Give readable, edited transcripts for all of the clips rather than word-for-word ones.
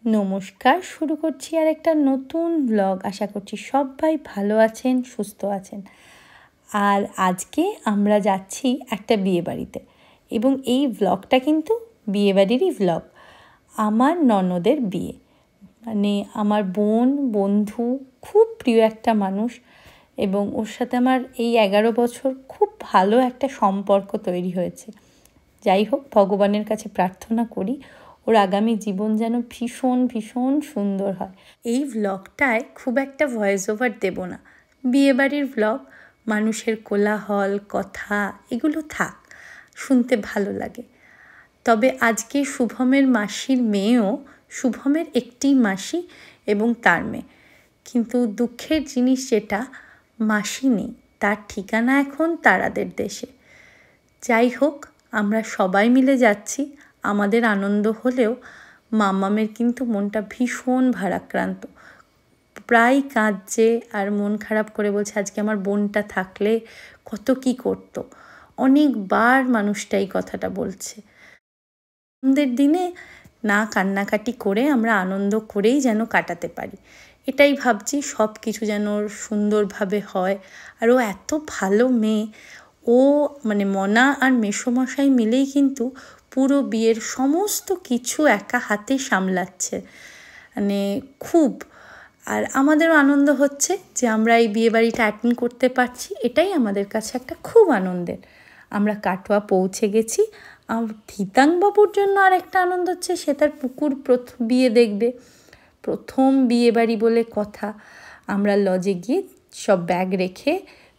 নমস্কার, শুরু করছি আর একটা নতুন ব্লগ। আশা করছি সবাই ভালো আছেন, সুস্থ আছেন। আর আজকে আমরা যাচ্ছি একটা বিয়েবাড়িতে, এবং এই ব্লগটা কিন্তু বিয়েবাড়িরই ব্লগ। আমার ননদের বিয়ে, মানে আমার বন্ধু, খুব প্রিয় একটা মানুষ, এবং ওর সাথে আমার এই 11 বছর খুব ভালো একটা সম্পর্ক তৈরি হয়েছে। যাই হোক, ভগবানের কাছে প্রার্থনা করি ওর আগামী জীবন যেন ভীষণ ভীষণ সুন্দর হয়। এই ভ্লগটায় খুব একটা ভয়েস ওভার দেব না, বিয়েবাড়ির ভ্লগ, মানুষের কোলাহল, কথা এগুলো থাক, শুনতে ভালো লাগে। তবে আজকে শুভমের মাসির মেয়েও, শুভমের একটি মাসি এবং তার মেয়ে, কিন্তু দুঃখের জিনিস যেটা, মাসি নেই, তার ঠিকানা এখন তারাদের দেশে। যাই হোক, আমরা সবাই মিলে যাচ্ছি, আমাদের আনন্দ হলেও মামামের কিন্তু মনটা ভীষণ ভারাক্রান্ত, প্রায় কাঁদছে আর মন খারাপ করে বলছে আজকে আমার বোনটা থাকলে কত কি করতো। অনেকবার মানুষটা এই কথাটা বলছে। আনন্দের দিনে না কান্নাকাটি করে আমরা আনন্দ করেই যেন কাটাতে পারি, এটাই ভাবছি। সব কিছু যেন সুন্দরভাবে হয়। আর ও এত ভালো মেয়ে, ও মানে মনা আর মেসোমশাই মিলেই কিন্তু পুরো বিয়ের সমস্ত কিছু একা হাতে সামলাচ্ছে, মানে খুব। আর আমাদেরও আনন্দ হচ্ছে যে আমরা এই বিয়েবাড়িটা অ্যাটেন্ড করতে পারছি, এটাই আমাদের কাছে একটা খুব আনন্দের। আমরা কাটোয়া পৌঁছে গেছি। আর ধিতাংবাবুর জন্য আর একটা আনন্দ হচ্ছে, সে তার পুকুর প্রথম বিয়ে দেখবে, প্রথম বিয়েবাড়ি বলে কথা। আমরা লজে গিয়ে সব ব্যাগ রেখে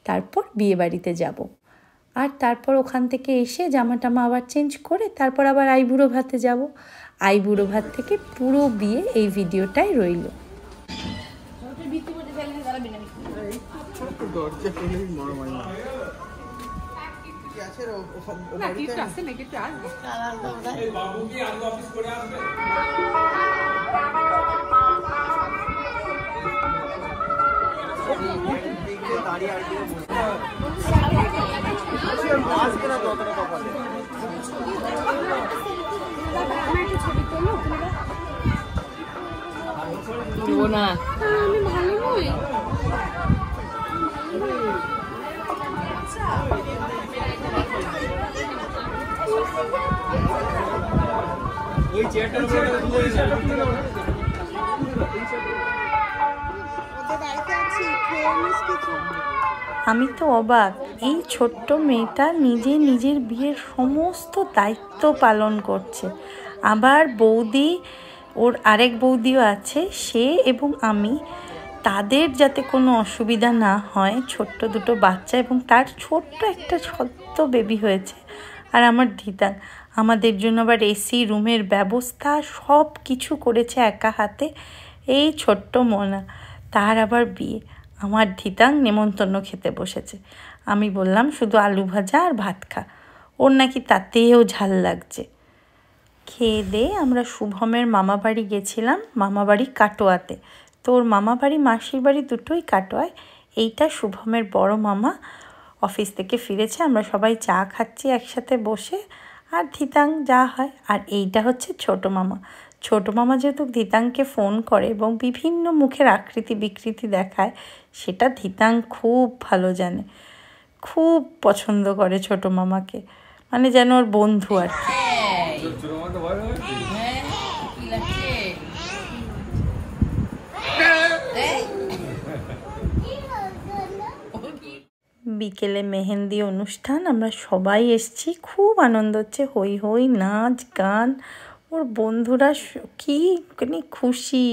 তারপর বিয়েবাড়িতে যাব। আর তারপর ওখান থেকে এসে জামা টামা আবার চেঞ্জ করে তারপর আবার আইবুড়ো ভাতে যাব। আইবুড়ো ভাত থেকে পুরো বিয়ে এই ভিডিওটাই রইল। আমি তো অবাক, এই ছোট্ট মেয়েটা নিজে নিজের বিয়ের সমস্ত দায়িত্ব পালন করছে। আবার বৌদি, ওর আরেক বৌদিও আছে, সে এবং আমি, তাদের যাতে কোনো অসুবিধা না হয়। ছোট্ট দুটো বাচ্চা এবং তার ছোট্ট একটা ছোট্ট বেবি হয়েছে। আর আমার ধিতাং আমাদের জন্য আবার এসি রুমের ব্যবস্থা সব কিছু করেছে একা হাতে। এই ছোট্ট মনা, তার আবার বিয়ে। আমার ধিতাং নেমন্তন্ন খেতে বসেছে। আমি বললাম শুধু আলু ভাজা আর ভাত খা, ওর নাকি তাতেও ঝাল লাগছে। খেয়ে দিয়ে আমরা শুভমের মামাবাড়ি গেছিলাম, মামাবাড়ি কাটোয়াতে। তো ওর মামাবাড়ি মাসির বাড়ি দুটোই কাটোয়ায়। এইটা শুভমের বড় মামা, অফিস থেকে ফিরেছে, আমরা সবাই চা খাচ্ছি একসাথে বসে, আর ধিতাং যা হয়। আর এইটা হচ্ছে ছোটো মামা। ছোটো মামা যেহেতু ধিতাংকে ফোন করে এবং বিভিন্ন মুখের আকৃতি বিকৃতি দেখায়, সেটা ধিতাং খুব ভালো জানে, খুব পছন্দ করে ছোটো মামাকে, মানে যেন ওর বন্ধু আর কি। বিকেলে মেহেন্দি অনুষ্ঠান, আমরা সবাই এসছি, খুব আনন্দ হচ্ছে, হই হই নাচ গান। ওর বন্ধুরা কি খুশি,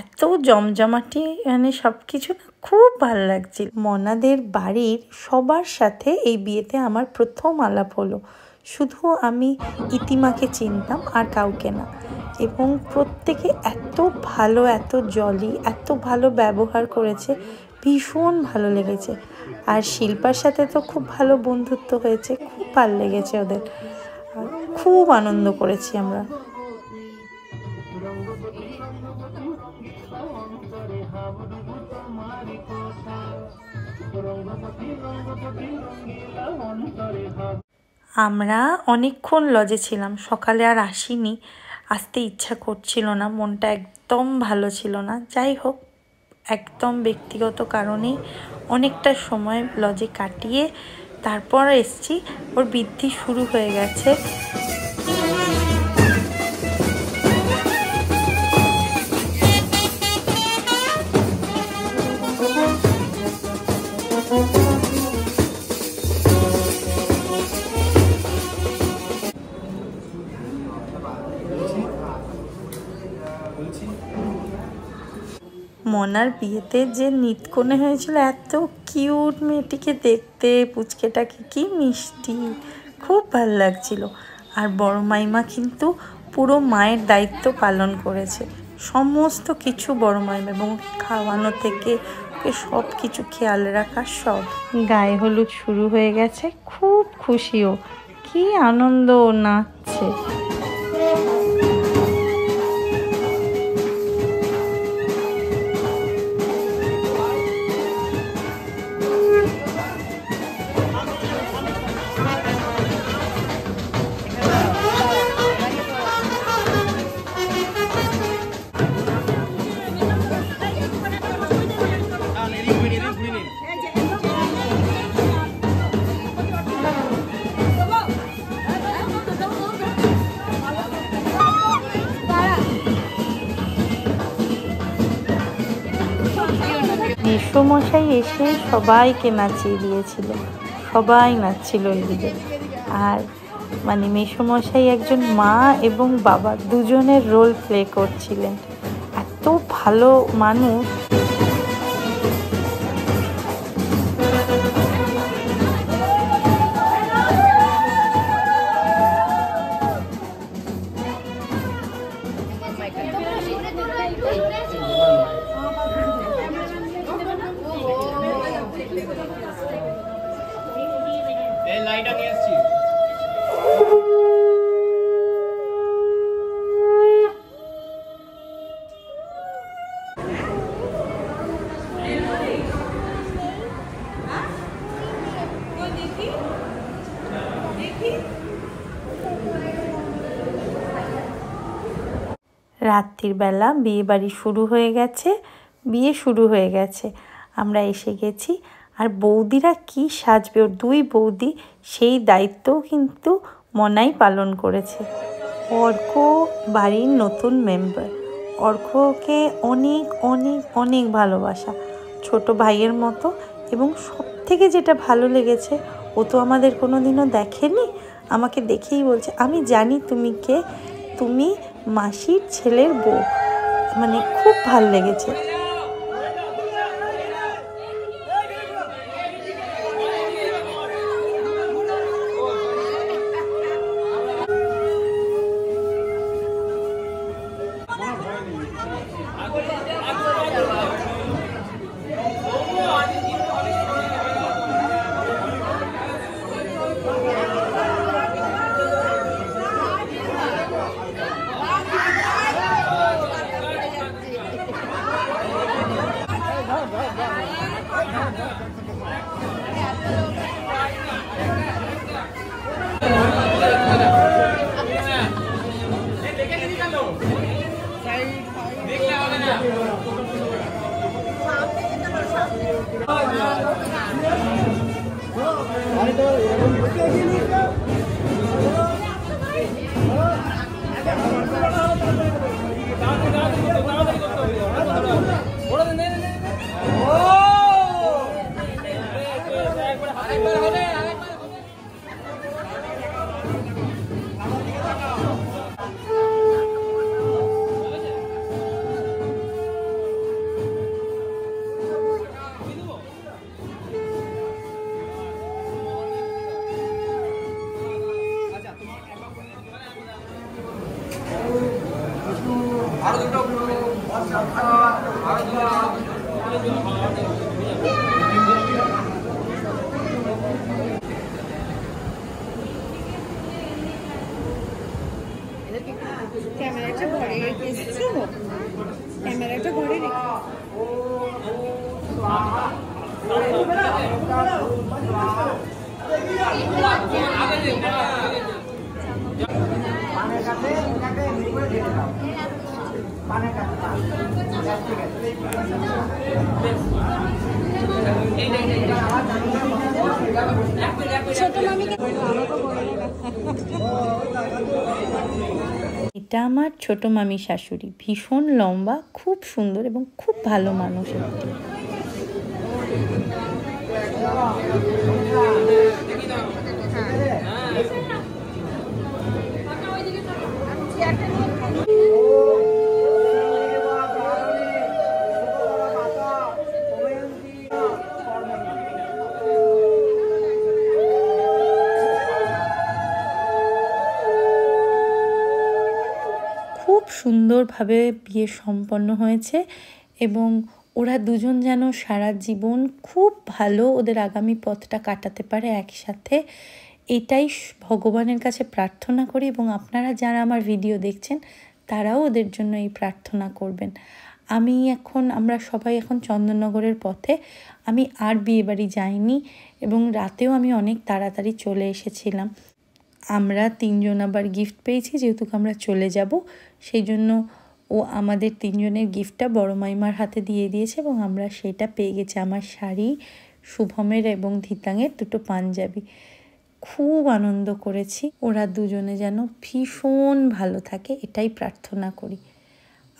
এত জমজমাটি, মানে সব কিছু না খুব ভালো লাগছিল। মনাদের বাড়ির সবার সাথে এই বিয়েতে আমার প্রথম আলাপ হলো। শুধু আমি ইতিমাকে চিনতাম আর কাউকে না, এবং প্রত্যেকে এত ভালো, এত জলি, এত ভালো ব্যবহার করেছে, ভীষণ ভালো লেগেছে। আর শিল্পার সাথে তো খুব ভালো বন্ধুত্ব হয়েছে, খুব ভালো লেগেছে ওদের, খুব আনন্দ করেছি আমরা। আমরা অনেকক্ষণ লজে ছিলাম, সকালে আর আসিনি। আসতে ইচ্ছা করছিল না, মনটা একদম ভালো ছিল না। যাই হোক, একদম ব্যক্তিগত কারণেই অনেকটা সময় লজে কাটিয়ে তারপর এসছি। ওর বৃদ্ধি শুরু হয়ে গেছে। মনার বিয়েতে যে নিতকনে হয়েছিল, এত কিউট মেয়েটিকে দেখতে, পুচকেটাকে কি মিষ্টি, খুব ভালো লাগছিল। আর বড় মাইমা কিন্তু পুরো মায়ের দায়িত্ব পালন করেছে, সমস্ত কিছু বড় মাইমা, এবং খাওয়ানো থেকে সব কিছু খেয়াল রাখা সব। গায়ে হলুদ শুরু হয়ে গেছে, খুব খুশিও, কি আনন্দ, নাচছে। মেসোমশাই এসে সবাইকে নাচিয়ে দিয়েছিল, সবাই নাচছিল এদিকে। আর মানে মেসোমশাই একজন মা এবং বাবা দুজনের রোল প্লে করছিলেন, এত ভালো মানুষ। রাত্রির বেলা বিয়ে বাড়ি শুরু হয়ে গেছে, বিয়ে শুরু হয়ে গেছে, আমরা এসে গেছি। আর বৌদিরা কি সাজবে, ওর দুই বৌদি, সেই দায়িত্বও কিন্তু মনাই পালন করেছে। অর্ক বাড়ির নতুন মেম্বার, অর্ককে অনেক অনেক অনেক ভালোবাসা, ছোট ভাইয়ের মতো। এবং সব থেকে যেটা ভালো লেগেছে, ও তো আমাদের কোনো দিনও দেখেনি, আমাকে দেখেই বলছে আমি জানি তুমি কে, তুমি মাসির ছেলের বউ। মানে খুব ভালো লেগেছে। ক্যামেরাটা ঘরে এসেছো, ক্যামেরাটা ঘরে রেখে ছোট মামিকে এটা আমার ছোট মামি শাশুড়ি, ভীষণ লম্বা, খুব সুন্দর এবং খুব ভালো মানুষ। খুব সুন্দরভাবে বিয়ে সম্পন্ন হয়েছে এবং ওরা দুজন যেন সারা জীবন খুব ভালো ওদের আগামী পথটা কাটাতে পারে একসাথে, এটাই ভগবানের কাছে প্রার্থনা করি। এবং আপনারা যারা আমার ভিডিও দেখছেন তারাও ওদের জন্য এই প্রার্থনা করবেন। আমরা সবাই এখন চন্দননগরের পথে। আমি আর বিয়েবাড়ি যাইনি এবং রাতেও আমি অনেক তাড়াতাড়ি চলে এসেছিলাম। আমরা 3 জন আবার গিফট পেয়েছি, যেহেতু আমরা চলে যাব সেই জন্য ও আমাদের 3 জনের গিফটটা বড় মাইমার হাতে দিয়ে দিয়েছে এবং আমরা সেটা পেয়ে গেছি। আমার শাড়ি, শুভমের এবং ধিতাঙের 2টো পাঞ্জাবি। খুব আনন্দ করেছি। ওরা দুজনে যেন ভীষণ ভালো থাকে এটাই প্রার্থনা করি।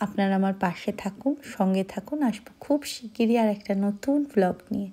আপনারা আমার পাশে থাকুন, সঙ্গে থাকুন। আসবো খুব শিগগিরই আর একটা নতুন ব্লগ নিয়ে।